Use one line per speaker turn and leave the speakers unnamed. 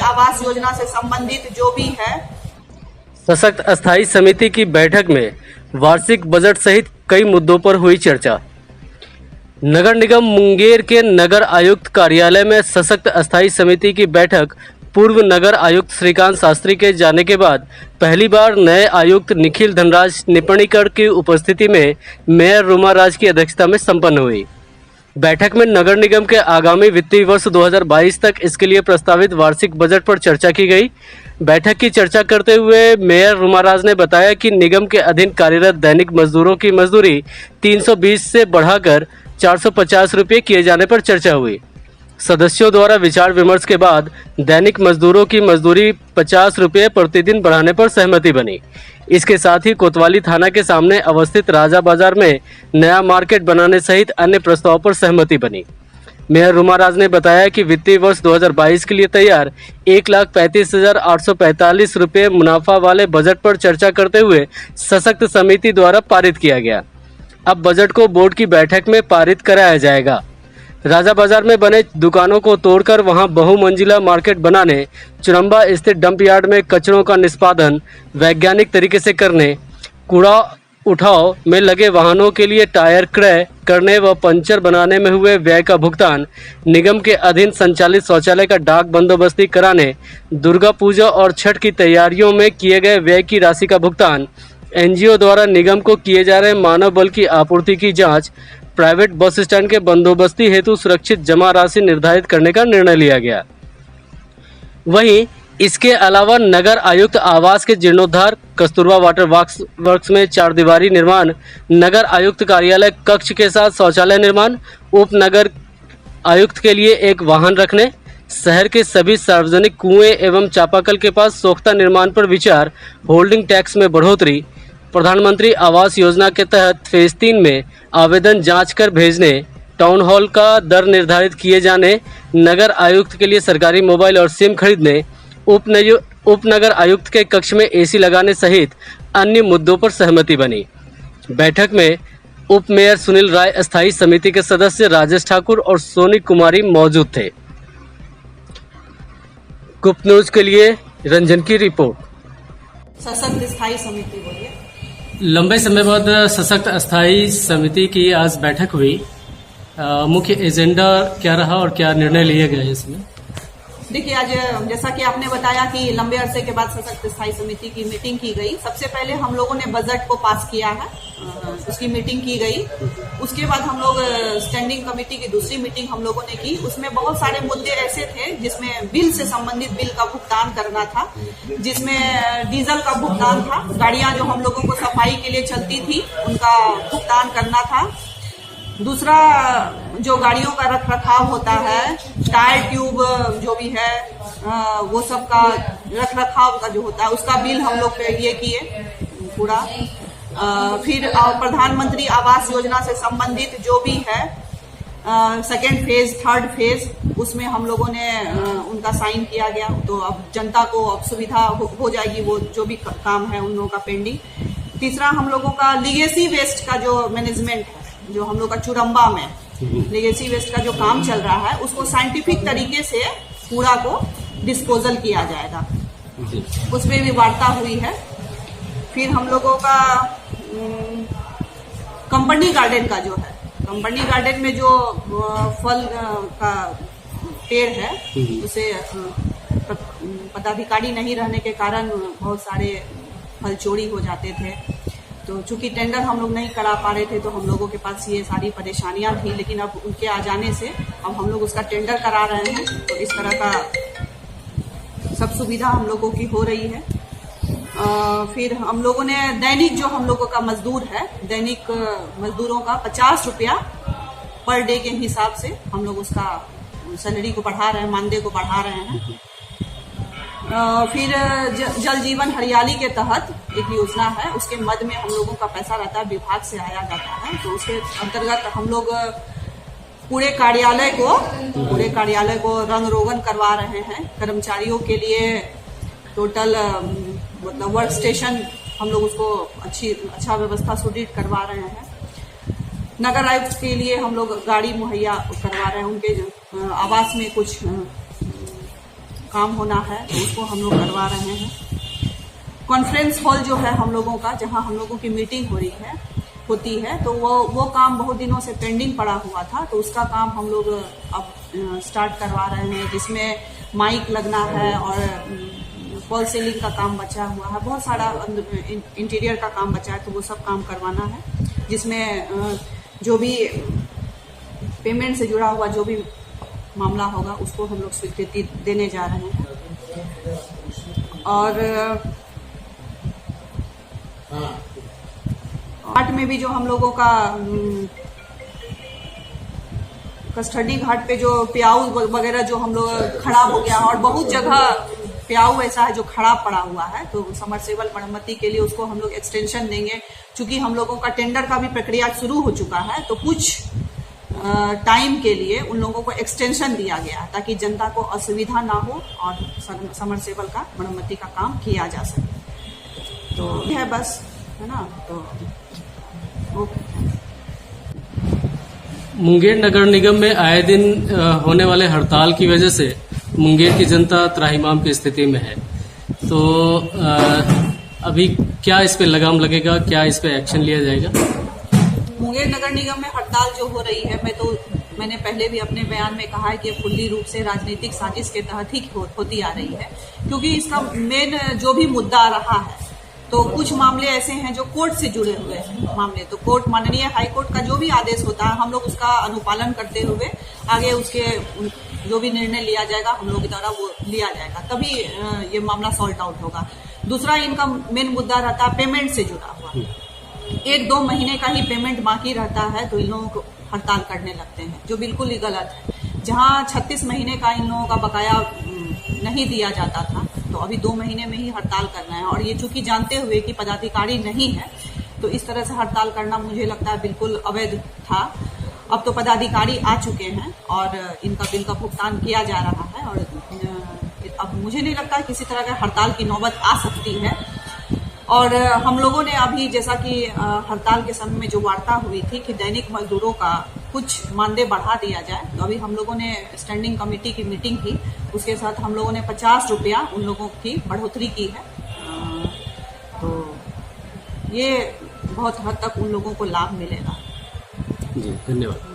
आवास योजना से संबंधित जो भी है।
सशक्त अस्थायी समिति की बैठक में वार्षिक बजट सहित कई मुद्दों पर हुई चर्चा। नगर निगम मुंगेर के नगर आयुक्त कार्यालय में सशक्त अस्थायी समिति की बैठक पूर्व नगर आयुक्त श्रीकांत शास्त्री के जाने के बाद पहली बार नए आयुक्त निखिल धनराज निपणीकर की उपस्थिति में मेयर रुमा राज की अध्यक्षता में संपन्न हुई। बैठक में नगर निगम के आगामी वित्तीय वर्ष 2022 तक इसके लिए प्रस्तावित वार्षिक बजट पर चर्चा की गई। बैठक की चर्चा करते हुए मेयर रुमा राज ने बताया कि निगम के अधीन कार्यरत दैनिक मजदूरों की मजदूरी 320 से बढ़ाकर 450 रुपये किए जाने पर चर्चा हुई। सदस्यों द्वारा विचार विमर्श के बाद दैनिक मजदूरों की मजदूरी 50 रुपये प्रतिदिन बढ़ाने पर सहमति बनी। इसके साथ ही कोतवाली थाना के सामने अवस्थित राजा बाजार में नया मार्केट बनाने सहित अन्य प्रस्ताव पर सहमति बनी। मेयर रुमा राज ने बताया कि वित्तीय वर्ष 2022 के लिए तैयार 1,35,845 रुपये मुनाफा वाले बजट पर चर्चा करते हुए सशक्त समिति द्वारा पारित किया गया। अब बजट को बोर्ड की बैठक में पारित कराया जाएगा। राजा बाजार में बने दुकानों को तोड़कर वहां बहुमंजिला मार्केट बनाने, चुरंबा स्थित डंप यार्ड में कचरों का निष्पादन वैज्ञानिक तरीके से करने, कूड़ा उठाव में लगे वाहनों के लिए टायर क्रय करने व पंचर बनाने में हुए व्यय का भुगतान, निगम के अधीन संचालित शौचालय का डाक बंदोबस्ती कराने, दुर्गा पूजा और छठ की तैयारियों में किए गए व्यय की राशि का भुगतान, एनजीओ द्वारा निगम को किए जा रहे मानव बल की आपूर्ति की जांच, प्राइवेट बस स्टैंड के बंदोबस्ती हेतु सुरक्षित जमा राशि निर्धारित करने का निर्णय लिया गया। वहीं इसके अलावा नगर आयुक्त आवास के जीर्णोद्धार, कस्तूरबा वाटर वर्क्स में 4 दीवारी निर्माण, नगर आयुक्त कार्यालय कक्ष के साथ शौचालय निर्माण, उप नगर आयुक्त के लिए एक वाहन रखने, शहर के सभी सार्वजनिक कुएं एवं चापाकल के पास सोख्ता निर्माण पर विचार, होल्डिंग टैक्स में बढ़ोतरी, प्रधानमंत्री आवास योजना के तहत फेज 3 में आवेदन जांच कर भेजने, टाउन हॉल का दर निर्धारित किए जाने, नगर आयुक्त के लिए सरकारी मोबाइल और सिम खरीदने, उपनगर आयुक्त के कक्ष में एसी लगाने सहित अन्य मुद्दों पर सहमति बनी। बैठक में उप मेयर सुनील राय, अस्थायी समिति के सदस्य राजेश ठाकुर और सोनी कुमारी मौजूद थे। गुप्त न्यूज के लिए रंजन की रिपोर्ट।
सशक्त स्थायी समिति बोलिए।
लंबे समय बाद सशक्त अस्थायी समिति की आज बैठक हुई। मुख्य एजेंडा क्या रहा और क्या निर्णय लिए गए इसमें?
देखिए, आज जैसा कि आपने बताया कि लंबे अरसे के बाद सशक्त स्थायी समिति की मीटिंग की गई। सबसे पहले हम लोगों ने बजट को पास किया है, उसकी मीटिंग की गई। उसके बाद हम लोग स्टैंडिंग कमेटी की दूसरी मीटिंग हम लोगों ने की। उसमें बहुत सारे मुद्दे ऐसे थे जिसमें बिल से संबंधित बिल का भुगतान करना था, जिसमें डीजल का भुगतान था, गाड़ियां जो हम लोगों को सफाई के लिए चलती थी उनका भुगतान करना था। दूसरा, जो गाड़ियों का रख रखाव होता है, टायर ट्यूब जो भी है, वो सब का रख रखाव का जो होता है उसका बिल हम लोग ये किए पूरा। फिर प्रधानमंत्री आवास योजना से संबंधित जो भी है सेकेंड फेज, थर्ड फेज, उसमें हम लोगों ने उनका साइन किया गया। तो अब जनता को अब सुविधा हो जाएगी, वो जो भी काम है उन लोगों का पेंडिंग। तीसरा, हम लोगों का लीगेसी वेस्ट का जो मैनेजमेंट है, जो हम लोग का चुरंबा में लीगेसी वेस्ट का जो काम चल रहा है, उसको साइंटिफिक तरीके से कूड़ा को डिस्पोजल किया जाएगा, उसमें भी वार्ता हुई है। फिर हम लोगों का कंपनी गार्डन का जो है, कंपनी गार्डन में जो फल का पेड़ है, उसे पदाधिकारी नहीं रहने के कारण बहुत सारे फल चोरी हो जाते थे। तो चूंकि टेंडर हम लोग नहीं करा पा रहे थे, तो हम लोगों के पास ये सारी परेशानियां थी, लेकिन अब उनके आ जाने से अब हम लोग उसका टेंडर करा रहे हैं। तो इस तरह का सब सुविधा हम लोगों की हो रही है। फिर हम लोगों ने दैनिक जो हम लोगों का मजदूर है, दैनिक मजदूरों का 50 रुपया पर डे के हिसाब से हम लोग उसका सैलरी को बढ़ा रहे हैं, मानदेय को बढ़ा रहे हैं। फिर जल जीवन हरियाली के तहत एक योजना है, उसके मद में हम लोगों का पैसा रहता है, विभाग से आया जाता है। तो उसके अंतर्गत हम लोग पूरे कार्यालय को रंग रोगन करवा रहे हैं। कर्मचारियों के लिए टोटल मतलब वर्क स्टेशन हम लोग उसको अच्छा व्यवस्था सुदृढ़ करवा रहे हैं। नगर आयुक्त के लिए हम लोग गाड़ी मुहैया करवा रहे हैं, उनके आवास में कुछ काम होना है तो उसको हम लोग करवा रहे हैं। कॉन्फ्रेंस हॉल जो है हम लोगों का, जहां हम लोगों की मीटिंग होती है तो वो काम बहुत दिनों से पेंडिंग पड़ा हुआ था, तो उसका काम हम लोग अब स्टार्ट करवा रहे हैं, जिसमें माइक लगना है और फॉल सीलिंग का काम बचा हुआ है, बहुत सारा इंटीरियर का काम बचा है, तो वो सब काम करवाना है, जिसमें जो भी पेमेंट से जुड़ा हुआ जो भी मामला होगा उसको हम लोग स्वीकृति देने जा रहे हैं। और घाट में भी जो हम लोगों का कस्टडी घाट पे जो प्याऊ वगैरह जो हम लोग खराब हो गया, और बहुत जगह प्याऊ ऐसा है जो खराब पड़ा हुआ है, तो समरसेबल मरम्मती के लिए उसको हम लोग एक्सटेंशन देंगे। चूंकि हम लोगों का टेंडर का भी प्रक्रिया शुरू हो चुका है, तो कुछ टाइम के लिए उन लोगों को एक्सटेंशन दिया गया ताकि जनता को असुविधा ना हो और समरसेबल का मरम्मती का काम किया जा सके। तो ये है बस, है ना। तो
मुंगेर नगर निगम में आए दिन होने वाले हड़ताल की वजह से मुंगेर की जनता त्राहिमाम की स्थिति में है, तो अभी क्या इस पे लगाम लगेगा, क्या इस पे एक्शन लिया जाएगा?
मुंगेर नगर निगम में हड़ताल जो हो रही है, मैंने पहले भी अपने बयान में कहा है कि खुली रूप से राजनीतिक साजिश के तहत ही होती आ रही है, क्योंकि इसका मेन जो भी मुद्दा रहा है, तो कुछ मामले ऐसे हैं जो कोर्ट से जुड़े हुए हैं मामले, तो कोर्ट, माननीय हाई कोर्ट का जो भी आदेश होता है हम लोग उसका अनुपालन करते हुए आगे उसके जो भी निर्णय लिया जाएगा हम लोग के द्वारा वो लिया जाएगा, तभी ये मामला सॉल्ट आउट होगा। दूसरा इनका मेन मुद्दा रहता है पेमेंट से जुड़ा हुआ, 1-2 महीने का ही पेमेंट बाकी रहता है तो इन लोगों को हड़ताल करने लगते हैं, जो बिल्कुल ही गलत है। जहां 36 महीने का इन लोगों का बकाया नहीं दिया जाता था, तो अभी 2 महीने में ही हड़ताल करना है, और ये चूंकि जानते हुए कि पदाधिकारी नहीं है तो इस तरह से हड़ताल करना मुझे लगता है बिल्कुल अवैध था। अब तो पदाधिकारी आ चुके हैं और इनका बिल का भुगतान किया जा रहा है, और अब मुझे नहीं लगता किसी तरह का हड़ताल की नौबत आ सकती है। और हम लोगों ने अभी, जैसा कि हड़ताल के समय में जो वार्ता हुई थी कि दैनिक मजदूरों का कुछ मानदेय बढ़ा दिया जाए, तो अभी हम लोगों ने स्टैंडिंग कमेटी की मीटिंग की, उसके साथ हम लोगों ने 50 रुपया उन लोगों की बढ़ोतरी की है, तो ये बहुत हद तक उन लोगों को लाभ मिलेगा।
जी, धन्यवाद।